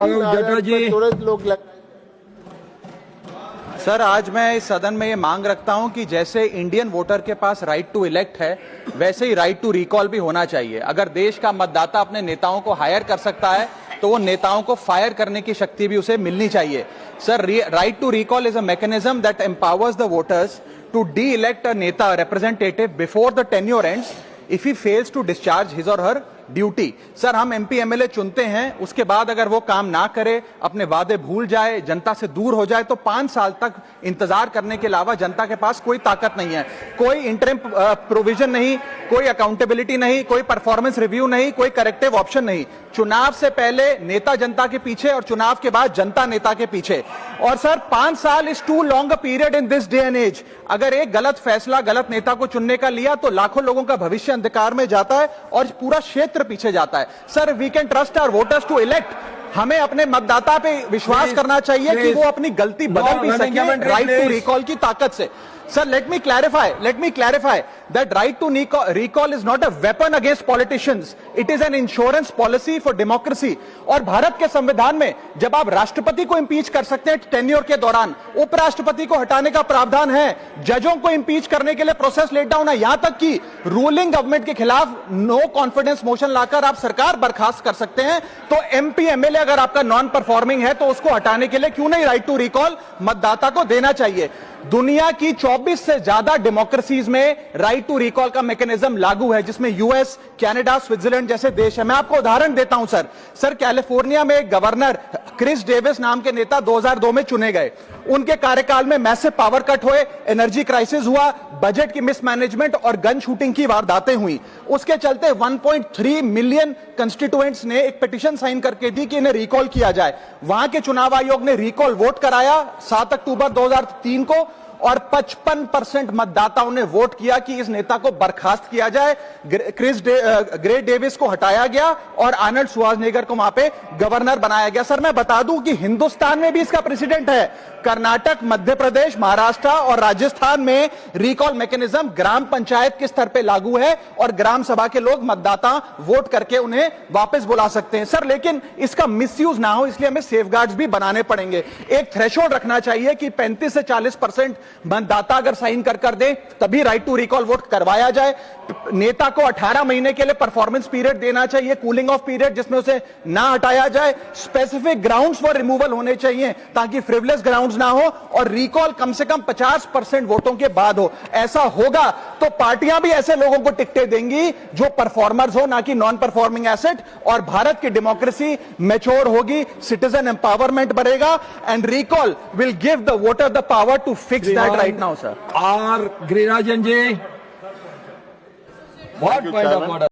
जी लोग सर, आज मैं इस सदन में ये मांग रखता हूं कि जैसे इंडियन वोटर के पास राइट टू इलेक्ट है, वैसे ही राइट टू रिकॉल भी होना चाहिए। अगर देश का मतदाता अपने नेताओं को हायर कर सकता है तो वो नेताओं को फायर करने की शक्ति भी उसे मिलनी चाहिए। Sir, right to recall is a mechanism that empowers the voters to de elect a neta representative before the tenure ends if he fails to discharge his or her duty. Sir, हम MP MLA चुनते हैं, उसके बाद अगर वो काम ना करे, अपने वादे भूल जाए, जनता से दूर हो जाए, तो 5 साल तक इंतजार करने के अलावा जनता के पास कोई ताकत नहीं है। कोई इंटरिम प्रोविजन नहीं, कोई अकाउंटेबिलिटी नहीं, कोई परफॉर्मेंस रिव्यू नहीं, कोई करेक्टिव ऑप्शन नहीं। चुनाव से पहले नेता जनता के पीछे और चुनाव के बाद जनता नेता के पीछे। और सर, 5 साल is too long a period in this day and age. अगर एक गलत फैसला गलत नेता को चुनने का लिया तो लाखों लोगों का भविष्य अंधकार में जाता है और पूरा क्षेत्र पीछे जाता है। Sir, we can trust our voters to elect. हमें अपने मतदाता पे विश्वास करना चाहिए कि वो अपनी गलती बदल भी सके राइट टू रिकॉल की ताकत से। Sir, let me clarify that right to recall is not a weapon against politicians. It is an insurance policy for democracy. और भारत के संविधान में जब आप राष्ट्रपति को इंपीच कर सकते हैं टेन्योर के दौरान, उपराष्ट्रपति को हटाने का प्रावधान है, जजों को इंपीच करने के लिए प्रोसेस लेट डाउन है, यहां तक कि रूलिंग गवर्नमेंट के खिलाफ नो कॉन्फिडेंस मोशन लाकर आप सरकार बर्खास्त कर सकते हैं। तो एमपी एमएलए अगर आपका नॉन परफॉर्मिंग है तो उसको हटाने के लिए क्यों नहीं राइट टू रिकॉल मतदाता को देना चाहिए। दुनिया की 24 से ज्यादा डेमोक्रेसीज में राइट टू रिकॉल का मैकेनिज्म लागू है, जिसमें यूएस, कनाडा, स्विट्जरलैंड जैसे देश है। मैं आपको उदाहरण देता हूं सर, कैलिफोर्निया में गवर्नर क्रिस डेविस नाम के नेता 2002 में चुने गए। उनके कार्यकाल में मैसिव पावर कट हुए, एनर्जी क्राइसिस हुआ, बजट की मिसमैनेजमेंट और गन शूटिंग की वारदातें हुई। उसके चलते 1.3 मिलियन कंस्टिट्यूएंट्स ने एक पिटीशन साइन करके दी कि इन्हें रिकॉल किया जाए। वहां के चुनाव आयोग ने रिकॉल वोट कराया 7 अक्टूबर 2003 को और 55% मतदाताओं ने वोट किया कि इस नेता को बर्खास्त किया जाए। ग्रे डेविस को हटाया गया और आर्नल्ड श्वार्ज़नेगर को वहां पे गवर्नर बनाया गया। सर, मैं बता दूं कि हिंदुस्तान में भी इसका प्रेसिडेंट है। कर्नाटक, मध्य प्रदेश, महाराष्ट्र और राजस्थान में रिकॉल मैकेनिज्म ग्राम पंचायत के स्तर पे लागू है और ग्राम सभा के लोग मतदाता वोट करके उन्हें वापस बुला सकते हैं। सर, लेकिन इसका मिसयूज ना हो, इसलिए हमें सेफगार्ड्स भी बनाने पड़ेंगे। एक थ्रेशोल्ड रखना चाहिए कि 35 से 40% मतदाता अगर साइन कर दे तभी राइट टू रिकॉल वोट करवाया जाए। नेता को 18 महीने के लिए परफॉर्मेंस पीरियड देना चाहिए, कूलिंग ऑफ पीरियड, जिसमें उसे ना हटाया जाए। स्पेसिफिक ग्राउंड्स फॉर रिमूवल होने चाहिए ताकि फ्रिवलेस ग्राउंड्स ना हो और रिकॉल कम से कम 50% वोटों के बाद हो। ऐसा होगा तो पार्टियां भी ऐसे लोगों को टिकटें देंगी जो परफॉर्मर्स हो, ना कि नॉन परफॉर्मिंग एसेट, और भारत की डेमोक्रेसी मैच्योर होगी, सिटीजन एम्पावरमेंट बढ़ेगा and recall will give the voter the power to fix that right now. Sir, R Girirajan ji, what point of order?